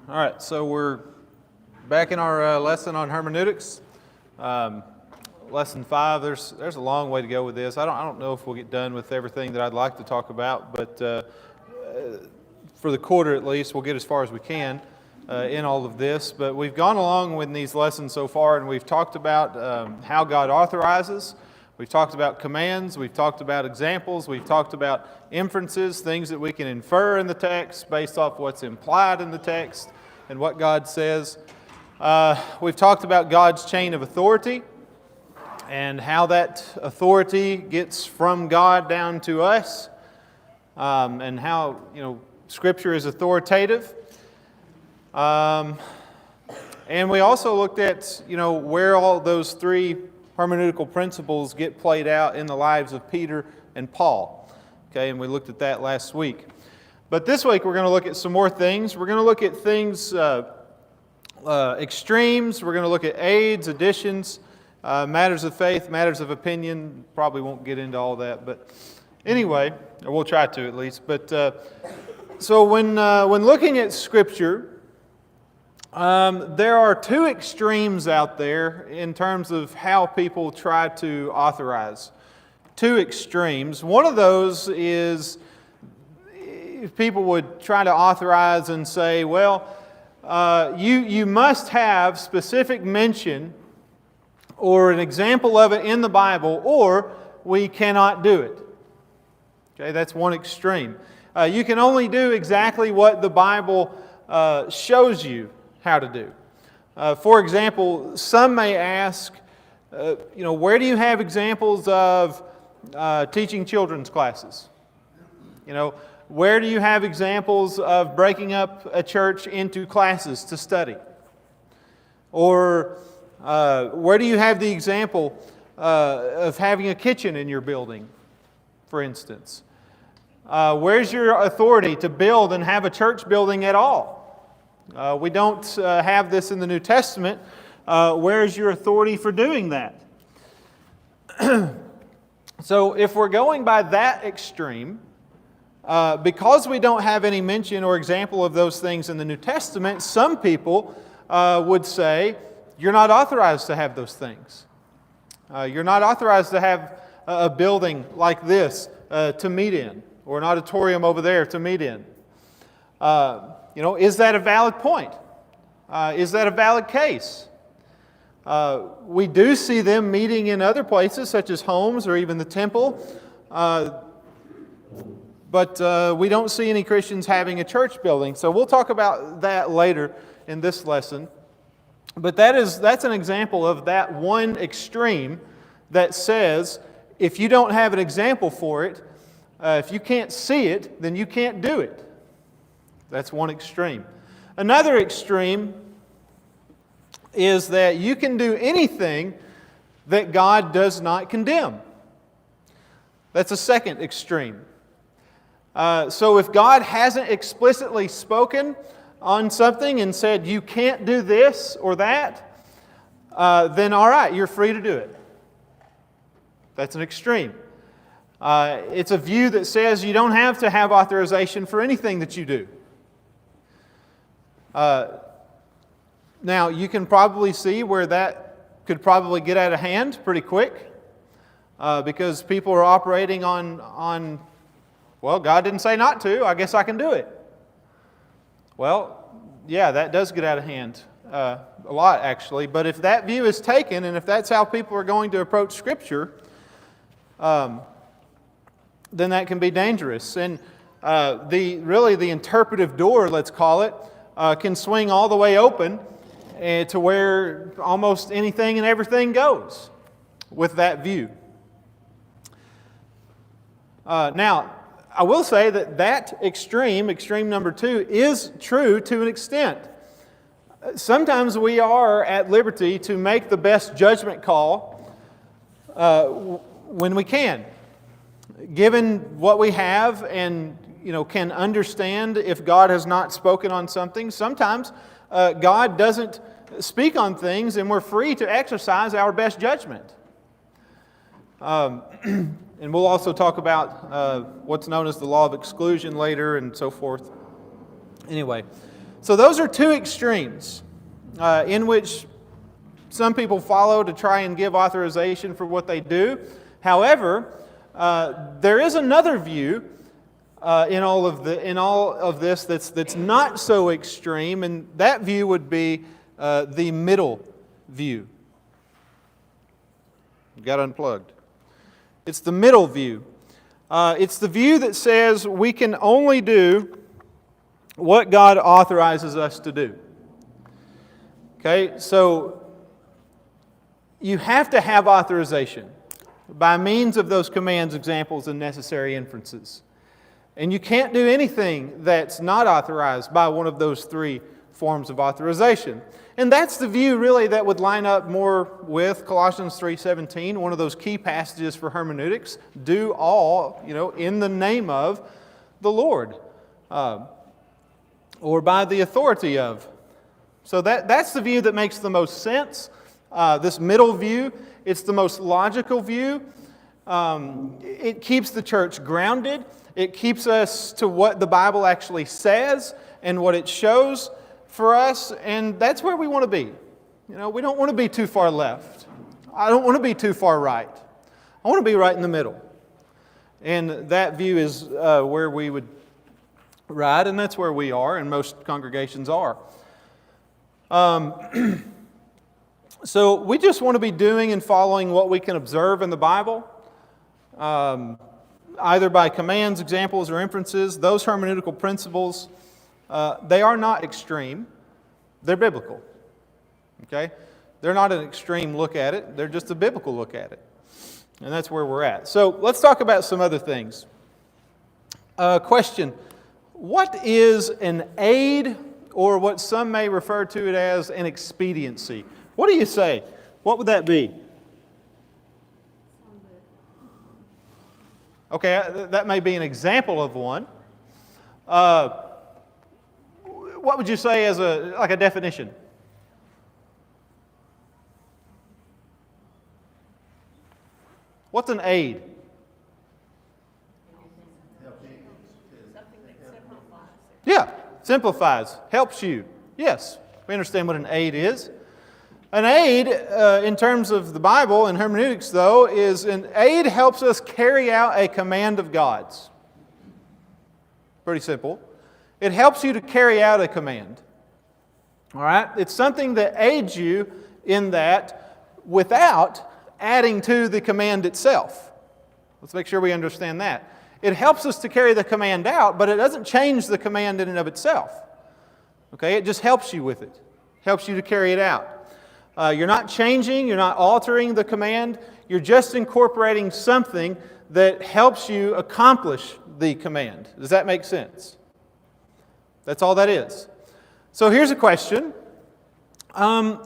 All right, so we're back in our lesson on hermeneutics. Lesson 5. There's a long way to go with this. I don't know if we'll get done with everything that I'd like to talk about, but for the quarter at least, we'll get as far as we can in all of this. But we've gone along with these lessons so far, and we've talked about how God authorizes. We've talked about commands, we've talked about examples, we've talked about inferences, things that we can infer in the text based off what's implied in the text and what God says. We've talked about God's chain of authority and how that authority gets from God down to us, and how, Scripture is authoritative. And we also looked at, where all those three hermeneutical principles get played out in the lives of Peter and Paul. Okay, and we looked at that last week. But this week we're going to look at some more things. We're going to look at things, extremes. We're going to look at aids, additions, matters of faith, matters of opinion. Probably won't get into all that, but anyway, or we'll try to at least. But so when looking at Scripture, there are two extremes out there in terms of how people try to authorize. Two extremes. One of those is if people would try to authorize and say, well, you must have specific mention or an example of it in the Bible, or we cannot do it. Okay, that's one extreme. You can only do exactly what the Bible shows you how to do. For example, some may ask, where do you have examples of teaching children's classes? Where do you have examples of breaking up a church into classes to study? Or where do you have the example of having a kitchen in your building, for instance? Where's your authority to build and have a church building at all? We don't have this in the New Testament. Where's your authority for doing that? So if we're going by that extreme, because we don't have any mention or example of those things in the New Testament, some people would say, you're not authorized to have those things. You're not authorized to have a building like this to meet in, or an auditorium over there to meet in. Is that a valid point? Is that a valid case? We do see them meeting in other places, such as homes or even the temple, but we don't see any Christians having a church building. So we'll talk about that later in this lesson. But that's an example of that one extreme that says, if you don't have an example for it, if you can't see it, then you can't do it. That's one extreme. Another extreme is that you can do anything that God does not condemn. That's a second extreme. So if God hasn't explicitly spoken on something and said you can't do this or that, then all right, you're free to do it. That's an extreme. It's a view that says you don't have to have authorization for anything that you do. Now, you can probably see where that could probably get out of hand pretty quick, because people are operating on, well, God didn't say not to, I guess I can do it. Well, yeah, that does get out of hand a lot, actually. But if that view is taken, and if that's how people are going to approach Scripture, then that can be dangerous. And the interpretive door, let's call it, can swing all the way open to where almost anything and everything goes with that view. Now, I will say that extreme number 2, is true to an extent. Sometimes we are at liberty to make the best judgment call when we can. Given what we have and can understand if God has not spoken on something. Sometimes God doesn't speak on things and we're free to exercise our best judgment. And we'll also talk about what's known as the law of exclusion later and so forth. Anyway, So those are two extremes in which some people follow to try and give authorization for what they do. However, there is another view in all of this that's not so extreme, and that view would be the middle view. Got unplugged. It's the middle view. It's the view that says we can only do what God authorizes us to do. Okay, so you have to have authorization by means of those commands, examples, and necessary inferences. And you can't do anything that's not authorized by one of those three forms of authorization. And that's the view really that would line up more with Colossians 3:17, one of those key passages for hermeneutics. Do all, in the name of the Lord, or by the authority of. So that's the view that makes the most sense. This middle view, it's the most logical view. It keeps the church grounded. It keeps us to what the Bible actually says and what it shows for us, and that's where we want to be. We don't want to be too far left. I don't want to be too far right. I want to be right in the middle. And that view is where we would ride, and that's where we are, and most congregations are. So we just want to be doing and following what we can observe in the Bible, either by commands, examples, or inferences. Those hermeneutical principles, they are not extreme. They're biblical. Okay? They're not an extreme look at it. They're just a biblical look at it. And that's where we're at. So let's talk about some other things. Question. What is an aid, or what some may refer to it as an expediency? What do you say? What would that be? Okay, that may be an example of one. What would you say as a definition? What's an aid? Yeah, simplifies, helps you. Yes, we understand what an aid is. An aid, in terms of the Bible and hermeneutics, though, is an aid helps us carry out a command of God's. Pretty simple. It helps you to carry out a command. All right? It's something that aids you in that without adding to the command itself. Let's make sure we understand that. It helps us to carry the command out, but it doesn't change the command in and of itself. Okay? It just helps you with it. Helps you to carry it out. You're not changing, you're not altering the command, you're just incorporating something that helps you accomplish the command. Does that make sense? That's all that is. So here's a question. Are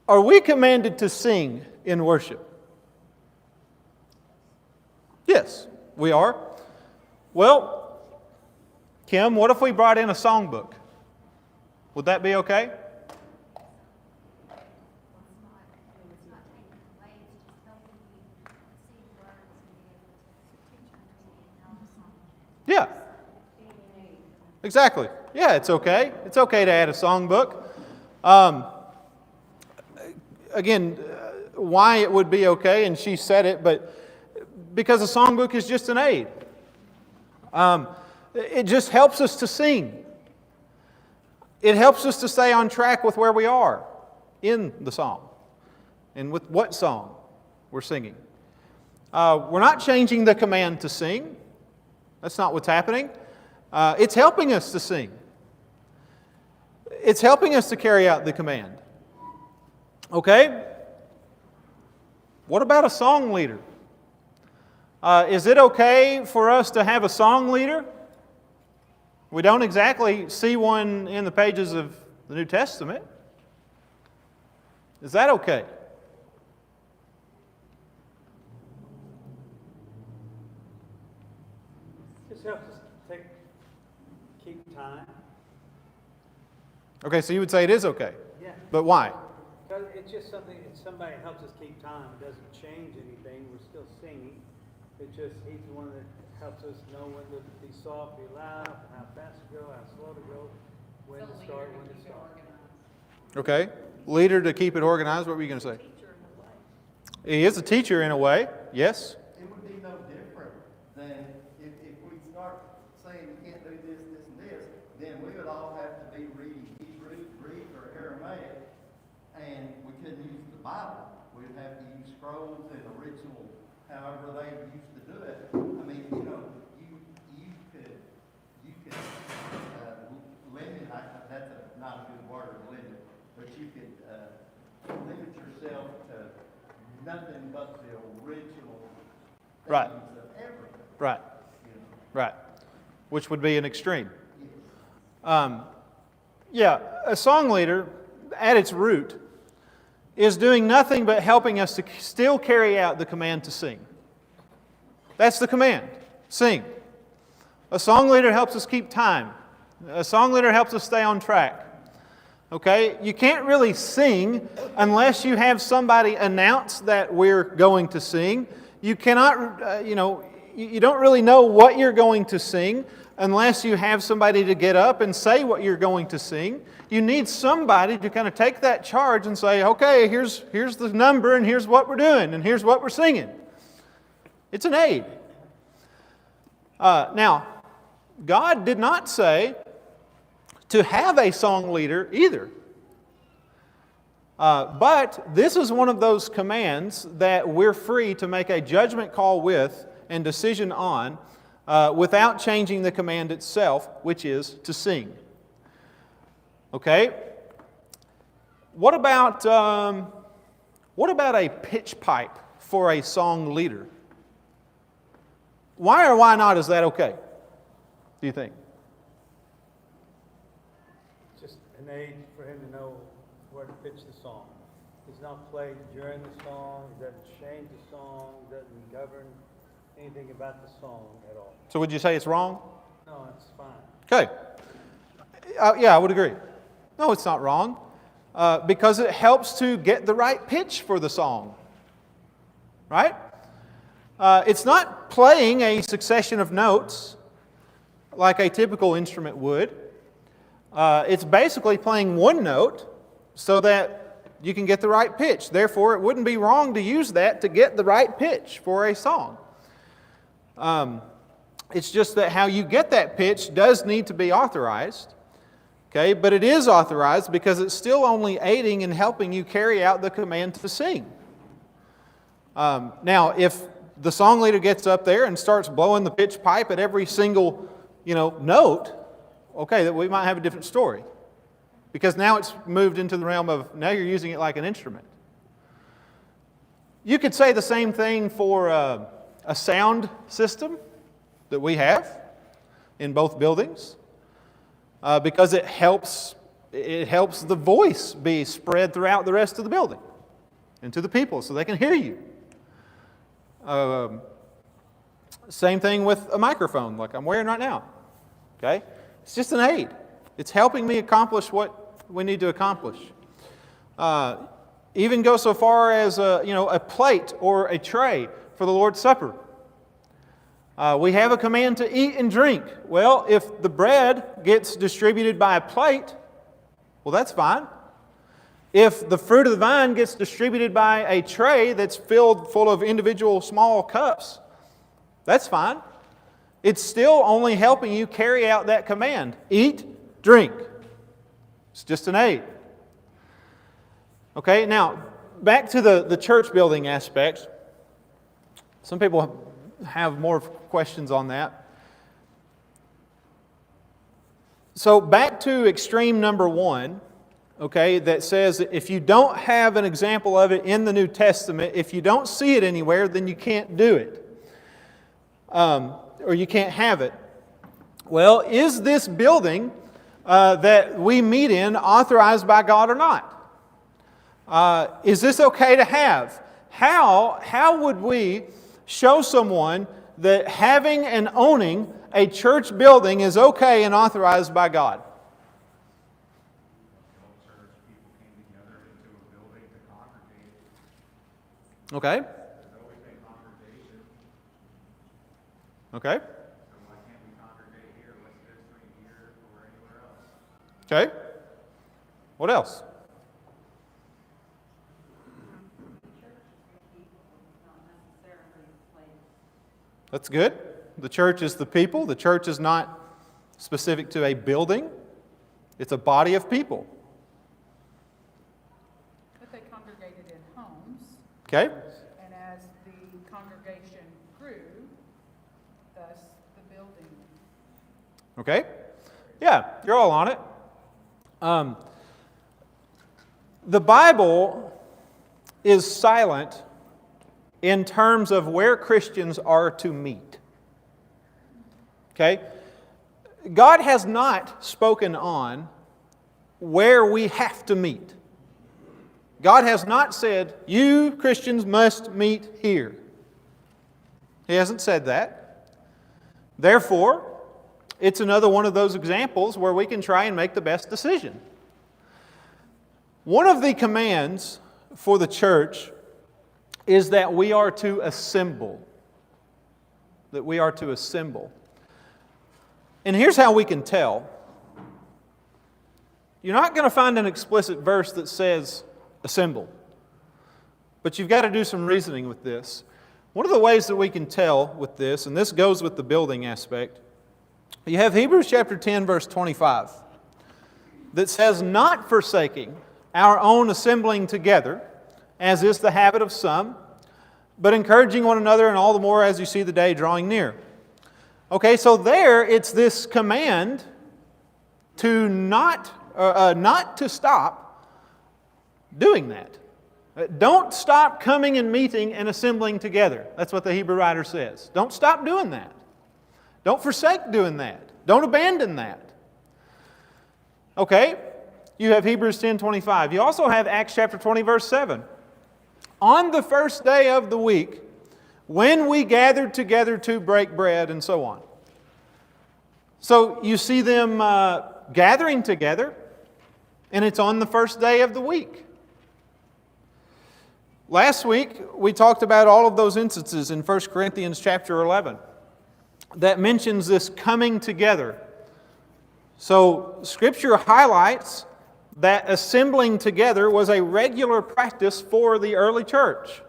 we commanded to sing in worship? Yes, we are. Well, Kim, what if we brought in a songbook? Would that be okay? Yeah. Exactly. Yeah, it's okay. It's okay to add a songbook. Again, why it would be okay, and she said it, but because a songbook is just an aid. It just helps us to sing. It helps us to stay on track with where we are in the song and with what song we're singing. We're not changing the command to sing. That's not what's happening. It's helping us to sing. It's helping us to carry out the command. Okay? What about a song leader? Is it okay for us to have a song leader? We don't exactly see one in the pages of the New Testament. Is that okay? This helps us keep time. Okay, so you would say it is okay. Yeah. But why? Because it's just something, it's somebody that helps us keep time. It doesn't change anything. We're still singing. It's just, he's the one that helps us know when to be soft, be loud, how fast to go, how told to go, when to start, when to stop. Okay. Leader to keep it organized. What were you going to say? He is a teacher in a way. Yes. It would be no different than if we start saying you can't do this, this, and this, then we would all have to be reading Hebrew, Greek, or Aramaic, and we couldn't use the Bible. We'd have to use scrolls and original, however they used to do it. I mean, you know, you could limit. That's not a good word, limit, but you could limit yourself to nothing but the original Right. things of everything. Right. You know? Right. Which would be an extreme. Yes. Yeah, a song leader, at its root, is doing nothing but helping us to still carry out the command to sing. That's the command. Sing. A song leader helps us keep time. A song leader helps us stay on track. Okay? You can't really sing unless you have somebody announce that we're going to sing. You cannot, you don't really know what you're going to sing unless you have somebody to get up and say what you're going to sing. You need somebody to kind of take that charge and say, okay, here's the number and here's what we're doing and here's what we're singing. It's an aid. Now, God did not say to have a song leader either. But this is one of those commands that we're free to make a judgment call with and decision on without changing the command itself, which is to sing. Okay? What about a pitch pipe for a song leader? Why or why not is that okay, do you think? Just an aid for him to know where to pitch the song. It's not played during the song, it doesn't change the song, it doesn't govern anything about the song at all. So would you say it's wrong? No, it's fine. Okay. Yeah, I would agree. No, it's not wrong. Because it helps to get the right pitch for the song. Right? It's not playing a succession of notes like a typical instrument would. It's basically playing one note so that you can get the right pitch. Therefore, it wouldn't be wrong to use that to get the right pitch for a song. It's just that how you get that pitch does need to be authorized. Okay, but it is authorized because it's still only aiding and helping you carry out the command to sing. Now, if the song leader gets up there and starts blowing the pitch pipe at every single, note, okay, that we might have a different story. Because now it's moved into the realm of, now you're using it like an instrument. You could say the same thing for a sound system that we have in both buildings. Because it helps the voice be spread throughout the rest of the building and to the people so they can hear you. Same thing with a microphone like I'm wearing right now. Okay? It's just an aid. It's helping me accomplish what we need to accomplish. Even go so far as a plate or a tray for the Lord's Supper. We have a command to eat and drink. Well, if the bread gets distributed by a plate, well, that's fine. If the fruit of the vine gets distributed by a tray that's filled full of individual small cups, that's fine. It's still only helping you carry out that command. Eat, drink. It's just an aid. Okay, now, back to the church building aspect. Some people have more questions on that. So back to extreme number 1, okay, that says that if you don't have an example of it in the New Testament, if you don't see it anywhere, then you can't do it. Or you can't have it. Well, is this building that we meet in authorized by God or not? Is this okay to have? How would we show someone that having and owning a church building is okay and authorized by God? Church, people came together into a building to congregate. Okay. There's always been congregation. Okay. So why can't we congregate here? What's the difference between here or anywhere Okay? What else? That's good. The church is the people. The church is not specific to a building. It's a body of people. But they congregated in homes, Okay? and as the congregation grew, thus the building. Okay? Yeah, you're all on it. The Bible is silent in terms of where Christians are to meet. Okay? God has not spoken on where we have to meet. God has not said, you Christians must meet here. He hasn't said that. Therefore, it's another one of those examples where we can try and make the best decision. One of the commands for the church is that we are to assemble. That we are to assemble. And here's how we can tell. You're not going to find an explicit verse that says assemble. But you've got to do some reasoning with this. One of the ways that we can tell with this, and this goes with the building aspect, you have Hebrews chapter 10, verse 25, that says, not forsaking our own assembling together, as is the habit of some, but encouraging one another, and all the more as you see the day drawing near. Okay, so there it's this command to not to stop doing that. Don't stop coming and meeting and assembling together. That's what the Hebrew writer says. Don't stop doing that. Don't forsake doing that. Don't abandon that. Okay, you have Hebrews 10:25. You also have Acts chapter 20, verse 7. On the first day of the week, when we gathered together to break bread, and so on. So you see them gathering together, and it's on the first day of the week. Last week, we talked about all of those instances in 1 Corinthians chapter 11 that mentions this coming together. So Scripture highlights that assembling together was a regular practice for the early church.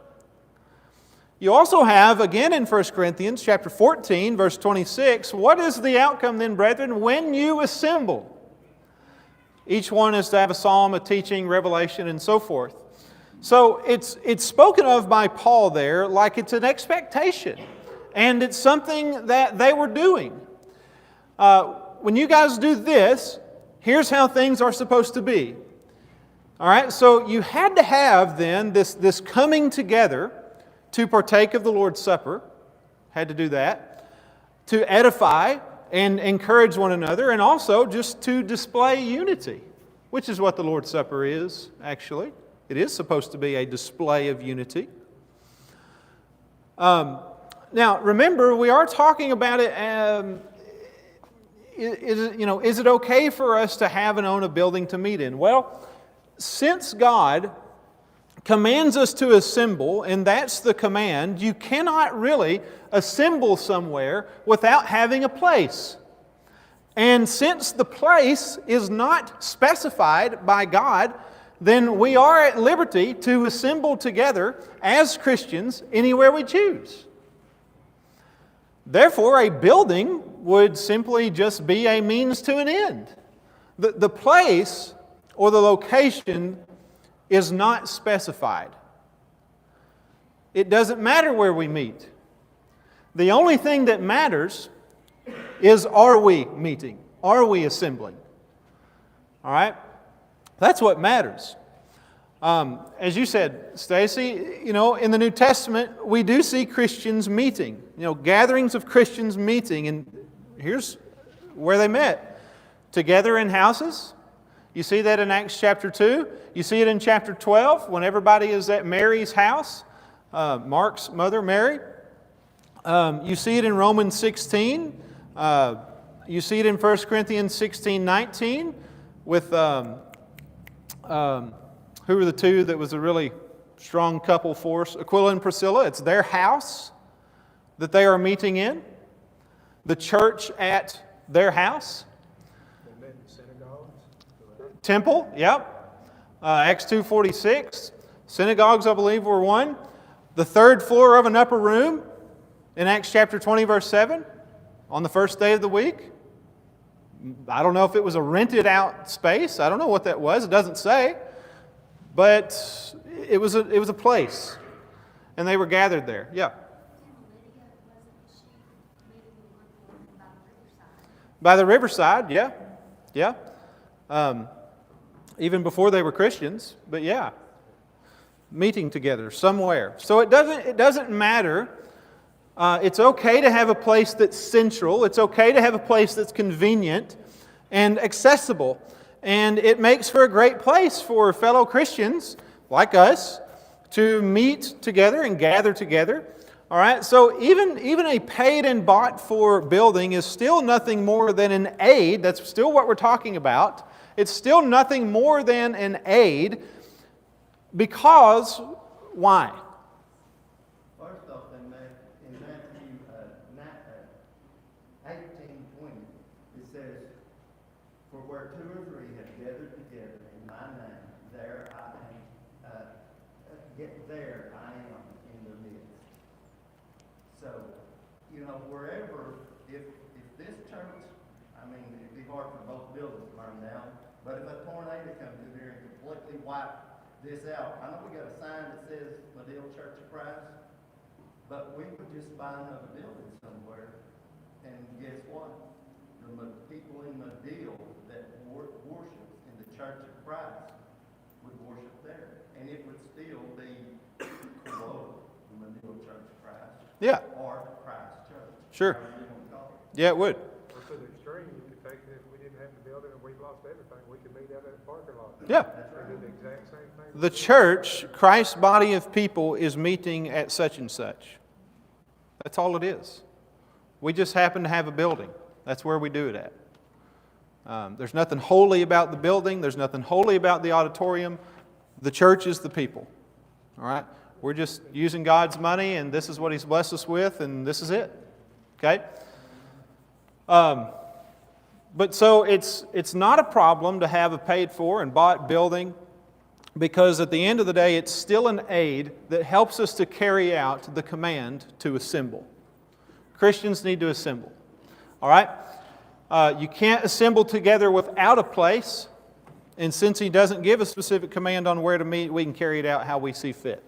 You also have, again in 1 Corinthians chapter 14, verse 26, what is the outcome then, brethren, when you assemble? Each one is to have a psalm, a teaching, revelation, and so forth. So it's spoken of by Paul there like it's an expectation. And it's something that they were doing. When you guys do this, here's how things are supposed to be. All right, so you had to have then this coming together to partake of the Lord's Supper. Had to do that. To edify and encourage one another, and also just to display unity, which is what the Lord's Supper is, actually. It is supposed to be a display of unity. Now, remember, we are talking about it. Is it okay for us to have and own a building to meet in? Well, since God commands us to assemble, and that's the command, you cannot really assemble somewhere without having a place. And since the place is not specified by God, then we are at liberty to assemble together as Christians anywhere we choose. Therefore, a building would simply just be a means to an end. The place or the location is not specified. It doesn't matter where we meet. The only thing that matters is, are we meeting? Are we assembling? All right? That's what matters. As you said, Stacy, in the New Testament, we do see Christians meeting. Gatherings of Christians meeting. And here's where they met. Together in houses. You see that in Acts chapter 2. You see it in chapter 12 when everybody is at Mary's house. Mark's mother, Mary. You see it in Romans 16. You see it in 1 Corinthians 16:19 with... who were the two that was a really strong couple for us? Aquila and Priscilla. It's their house that they are meeting in. The church at their house. They met in synagogues. Temple, yep. Acts 2:46. Synagogues, I believe, were one. The third floor of an upper room in Acts chapter 20, verse 7, on the first day of the week. I don't know if it was a rented out space. I don't know what that was. It doesn't say. But it was a place. And they were gathered there. Yeah. By the riverside, yeah. Yeah. Even before they were Christians, but yeah. Meeting together somewhere. So it doesn't matter. It's okay to have a place that's central. It's okay to have a place that's convenient and accessible. And it makes for a great place for fellow Christians like us to meet together and gather together. All right, so even a paid and bought for building is still nothing more than an aid. That's still what we're talking about. It's still nothing more than an aid because, why? First off, in Matthew 18:20, it says, "For where two or three have gathered together in my name, there I am in the midst." So, wherever, if this church, it'd be hard for both buildings to burn down, but if a tornado comes through here and completely wipes this out, I know we got a sign that says Medill Church of Christ, but we would just buy another building somewhere, and guess what? The people in Medill that worship in the Church of Christ would worship there, and it would still be called the Medill Church of Christ. Yeah. Or Christ Church. Sure. However you want to call it. Yeah, it would. Or to the extreme, you could take it if we didn't have the building and we lost everything, we could meet out at the parking lot. Yeah. They do the exact same thing. The church, Christ's body of people, is meeting at such and such. That's all it is. We just happen to have a building. That's where we do it at. There's nothing holy about the building. There's nothing holy about the auditorium. The church is the people. All right? We're just using God's money, and this is what He's blessed us with, and this is it. Okay? But so it's not a problem to have a paid for and bought building, because at the end of the day, it's still an aid that helps us to carry out the command to assemble. Christians need to assemble. All right? You can't assemble together without a place, and since He doesn't give a specific command on where to meet, we can carry it out how we see fit.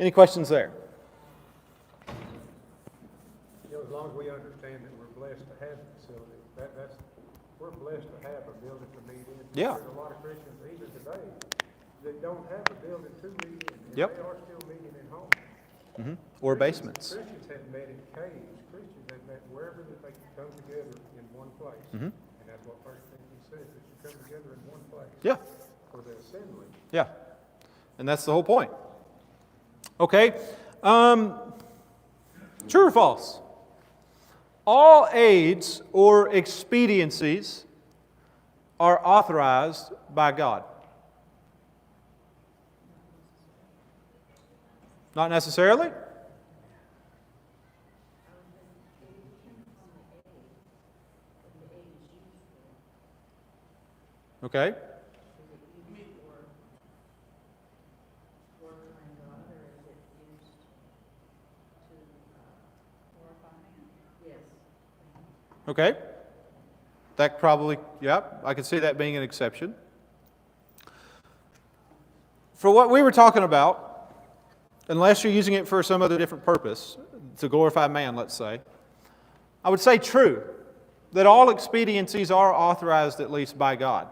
Any questions there? As long as we understand that we're blessed to have the facility, we're blessed to have a building to meet in. Yeah. There's a lot of Christians even today that don't have a building to meet in, and Yep. they are still meeting in homes. Mm-hmm. Or basements. Christians have met in caves. Christians have met wherever that they can come together in one place. Mm-hmm. And that's what 1 Timothy says, that you come together in one place. Yeah. For the assembly. Yeah. And that's the whole point. Okay. True or false? All aids or expediencies are authorized by God. Not necessarily? Okay. Okay. That probably, yeah, I could see that being an exception. For what we were talking about, unless you're using it for some other different purpose, to glorify man, let's say, I would say true, that all expediencies are authorized at least by God.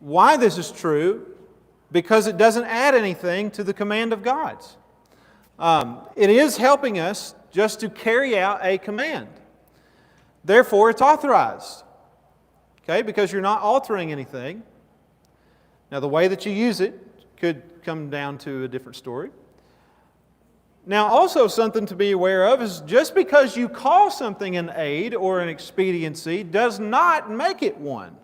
Why this is true? Because it doesn't add anything to the command of God's. It is helping us just to carry out a command. Therefore, it's authorized. Okay, because you're not altering anything. Now, the way that you use it could come down to a different story. Now, also something to be aware of is just because you call something an aid or an expediency does not make it one.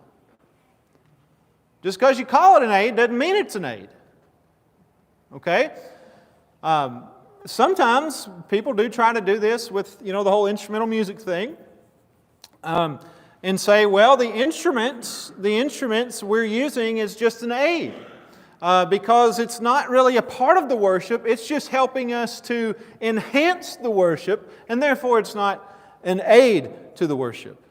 Just because you call it an aid doesn't mean it's an aid. Okay? Sometimes people do try to do this with, the whole instrumental music thing. And and say, well, the instruments we're using is just an aid. Because it's not really a part of the worship, it's just helping us to enhance the worship, and therefore it's not an aid to the worship.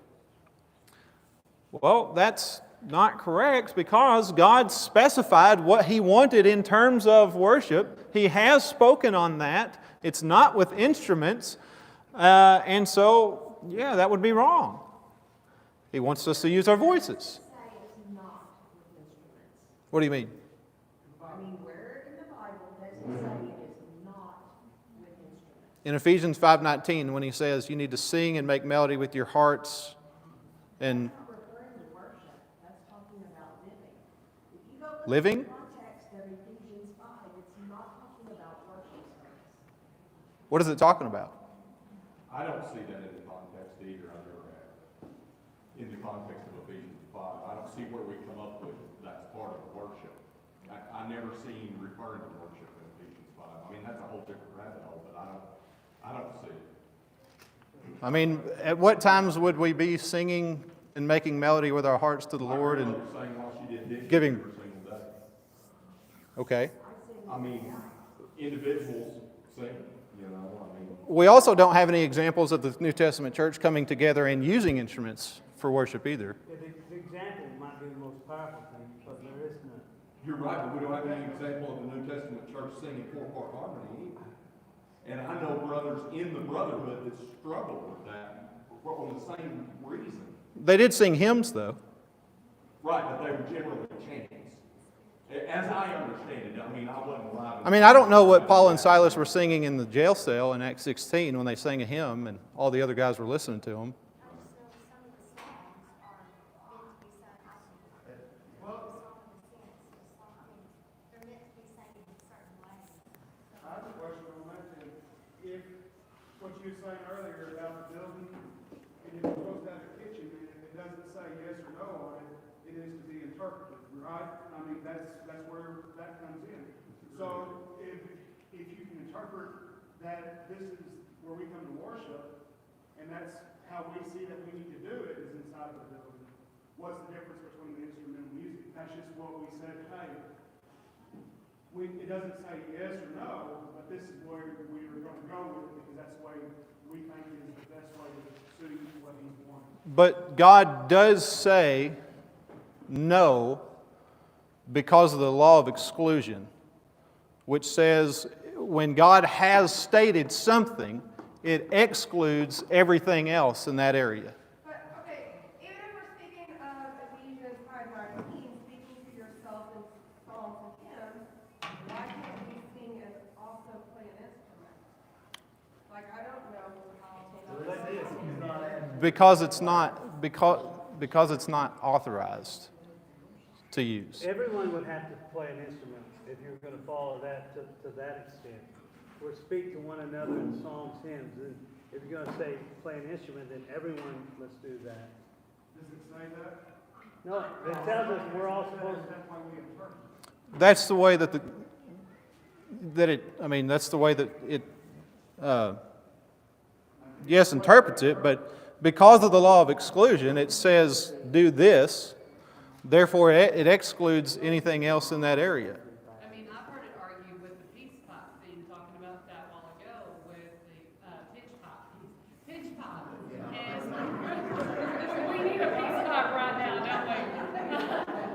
Well, that's not correct because God specified what He wanted in terms of worship. He has spoken on that. It's not with instruments, and so, yeah, that would be wrong. He wants us to use our voices. What do you mean? Where in the Bible does it say it is not with instruments? In Ephesians 5:19, when he says you need to sing and make melody with your hearts, and That's not referring to worship, that's talking about living. If you go look living? at the context of Ephesians 5, it's not talking about worship service. What is it talking about? I don't see that in the context either, I've never had. In the context of Ephesians 5, I don't see where we come up with that's part of worship. I never seen referring to worship in Ephesians 5. I mean, that's a whole different rabbit hole, but I don't see it. I mean, at what times would we be singing and making melody with our hearts to the Lord? My And grandmother sang while she did dishes giving- every single day. okay. I mean, individuals sing, you know, I mean. We also don't have any examples of the New Testament church coming together and using instruments for worship either. Yeah, the example might be the most powerful thing, because there is none. You're right, but we don't have any example of the New Testament church singing four-part harmony either. And I know brothers in the brotherhood that struggle with that for the same reason. They did sing hymns, though. Right, but they were generally chants. As I understand it, I mean, I wasn't alive. I mean, I don't know what Paul and Silas were singing in the jail cell in Acts 16 when they sang a hymn and all the other guys were listening to them. I have a question on that then. If what you were saying earlier about the building, and if you're supposed to have a kitchen, and if it doesn't say yes or no on it, it is to be interpreted, right? I mean, that's where that comes in. So if you can interpret that this is where we come to worship, and that's how we see that we need to do it is inside of the building, what's the difference between the instrumental music? That's just what we said, hey, it doesn't say yes or no, but this is where we were going to go with it because that's the way we think is the best way to suit what he's wanting. But God does say no because of the law of exclusion, which says when God has stated something, it excludes everything else in that area. But, okay, even if we're speaking of Ephesians 5:19, speaking to yourself in psalms and hymns, why can't we sing and also play an instrument? Like, I don't know how to. Because it's not authorized to use. Everyone would have to play an instrument if you're going to follow that to that extent. Or speak to one another in psalms, hymns. And if you're going to say play an instrument, then everyone must do that. Does it say that? No, it tells us we're all supposed to. That's why we interpret. That's the way that's the way that it, yes, interprets it, but because of the law of exclusion, it says do this, therefore it excludes anything else in that area. I mean, I've heard it argued with the peace pipe thing, talking about that a while ago with the pitch pipe. Pitch pipe. And we need a peace pipe right now, don't we?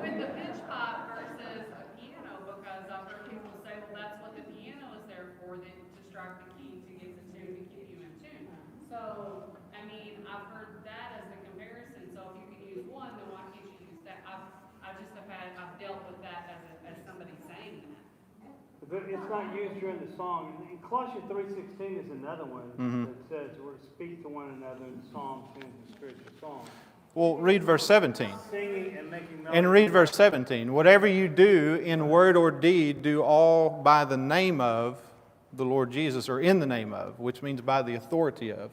With the pitch pipe versus a piano, because I've heard people say, well, that's what the piano is there for, that to strike the key to get the tune, to keep you in tune. So, I mean, I've heard that as a comparison, so if you can use one, then why can't you use that? I've dealt with that as somebody saying that. But it's not used during the song. And Colossians 3:16 is another one that says we're to speak to one another in psalms, hymns, and spiritual songs. Well, read verse 17. Singing and making melody. And read verse 17. Whatever you do in word or deed, do all by the name of the Lord Jesus, or in the name of, which means by the authority of.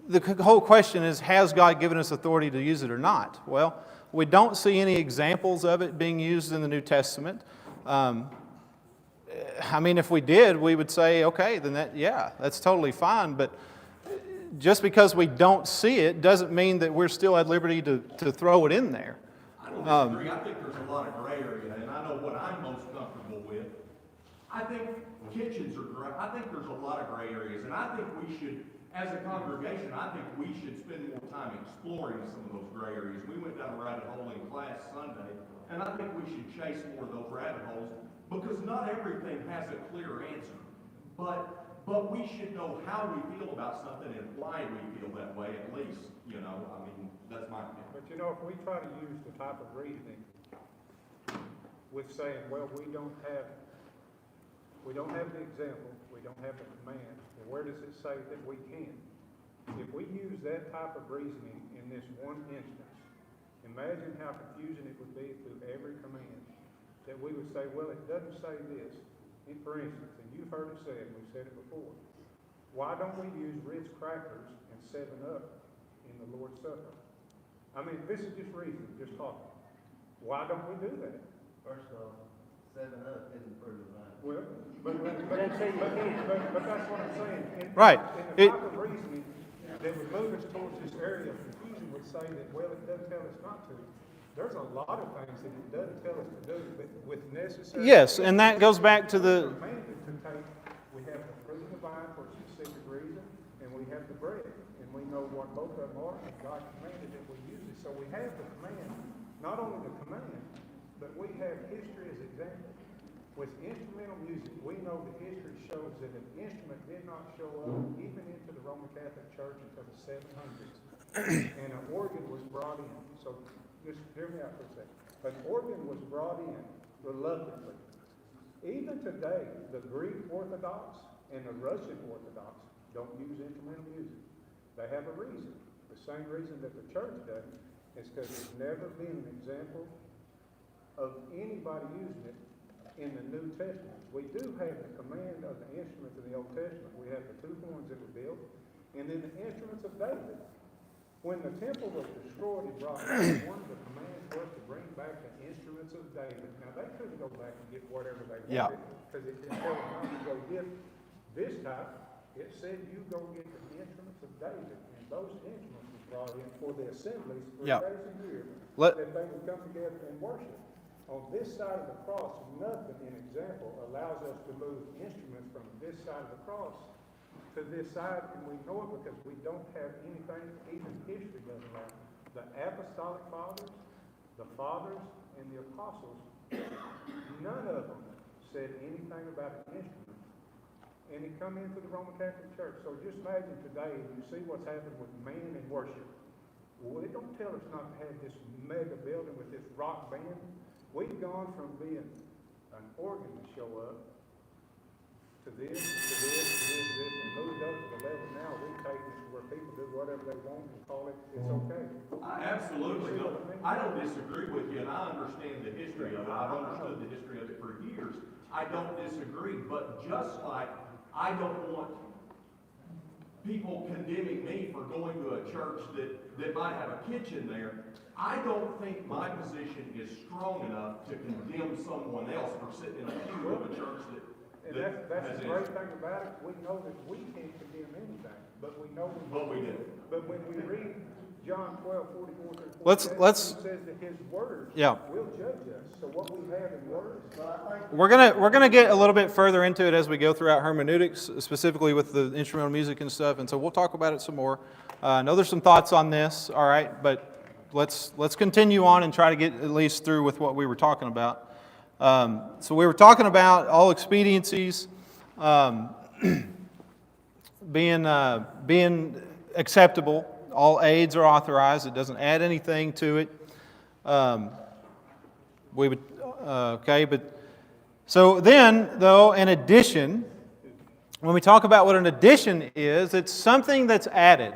The whole question is, has God given us authority to use it or not? Well, we don't see any examples of it being used in the New Testament. I mean, if we did, we would say, okay, then that's totally fine. But just because we don't see it doesn't mean that we're still at liberty to throw it in there. I don't disagree. I think there's a lot of gray area, and I know what I'm most comfortable with. I think kitchens are gray. I think there's a lot of gray areas, and I think we should, as a congregation, I think we should spend more time exploring some of those gray areas. We went down a rabbit hole in class Sunday, and I think we should chase more of those rabbit holes, because not everything has a clear answer. But we should know how we feel about something and why we feel that way, at least, you know, I mean, that's my opinion. But you know, if we try to use the type of reasoning with saying, well, we don't have the example, we don't have the command, well, where does it say that we can? If we use that type of reasoning in this one instance, imagine how confusing it would be through every command, that we would say, well, it doesn't say this. For instance, and you've heard it said, we've said it before, why don't we use Ritz crackers and 7-Up in the Lord's Supper? I mean, this is just reason, just talking. Why don't we do that? First off, 7-Up isn't fruit of the vine. Well, but that's what I'm saying. Right. And the type of reasoning that would move us towards this area of confusion would say that, well, it doesn't tell us not to. There's a lot of things that it doesn't tell us to do, but with necessary. Yes, and that goes back to the. We have the fruit of the vine for a specific reason, and we have the bread, and we know what both of them are, and God commanded that we use it. So we have the command, not only the command, but we have history as example. With instrumental music, we know the history shows that an instrument did not show up even into the Roman Catholic Church until the 700s, and an organ was brought in. So just hear me out for a second. An organ was brought in reluctantly. Even today, the Greek Orthodox and the Russian Orthodox don't use instrumental music. They have a reason. The same reason that the church does is because there's never been an example of anybody using it in the New Testament. We do have the command of the instruments in the Old Testament. We have the 2 horns that were built, and then the instruments of David. When the temple was destroyed and brought down, one of the commands was to bring back the instruments of David. Now, they couldn't go back and get whatever they wanted, because it didn't tell them how to go get this type. It said, you go get the instruments of David, and those instruments were brought in for the assemblies 3 days a year, that they would come together and worship. On this side of the cross, nothing, in example, allows us to move instruments from this side of the cross to this side, and we know it because we don't have anything, even history doesn't allow. The apostolic fathers, the fathers, and the apostles, none of them said anything about an instrument. And it come into the Roman Catholic Church. So just imagine today, you see what's happened with man and worship. Well, it don't tell us not to have this mega building with this rock band. We've gone from being an organ to show up to this, and moved up to the level now we've taken it where people do whatever they want and call it, it's okay. I absolutely don't. I don't disagree with you, and I understand the history of it. I've understood the history of it for years. I don't disagree, but just like I don't want people condemning me for going to a church that might have a kitchen there, I don't think my position is strong enough to condemn someone else for sitting in a pew of a church that And that's the great thing about it. We know that we can't condemn anything, but we know we do. But when we read John 12:44 through 47, Let's he says that his word will judge us. So what we have in words. We're gonna get a little bit further into it as we go throughout hermeneutics, specifically with the instrumental music and stuff, and so we'll talk about it some more. I know there's some thoughts on this, all right, but let's continue on and try to get at least through with what we were talking about. So we were talking about all expediencies being acceptable. All aids are authorized. It doesn't add anything to it. But so then, though, an addition, when we talk about what an addition is, it's something that's added.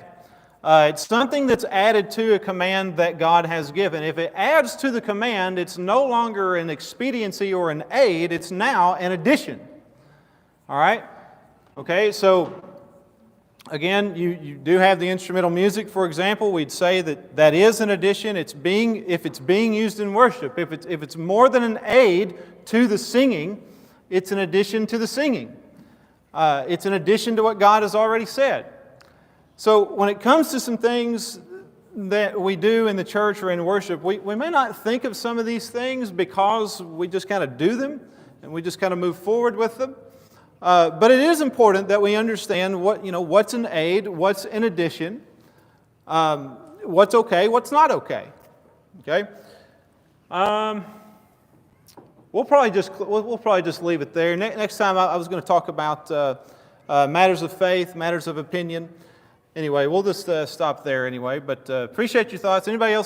It's something that's added to a command that God has given. If it adds to the command, it's no longer an expediency or an aid, it's now an addition. All right? Okay, so again, you do have the instrumental music, for example. We'd say that is an addition. If it's being used in worship. If it's more than an aid to the singing, it's an addition to the singing. It's an addition to what God has already said. So when it comes to some things that we do in the church or in worship, we may not think of some of these things because we just kind of do them and we just kind of move forward with them. But it is important that we understand what's an aid, what's an addition, what's okay, what's not okay. Okay. We'll probably just leave it there. Next time I was going to talk about matters of faith, matters of opinion. Anyway, we'll just stop there anyway. But appreciate your thoughts. Anybody else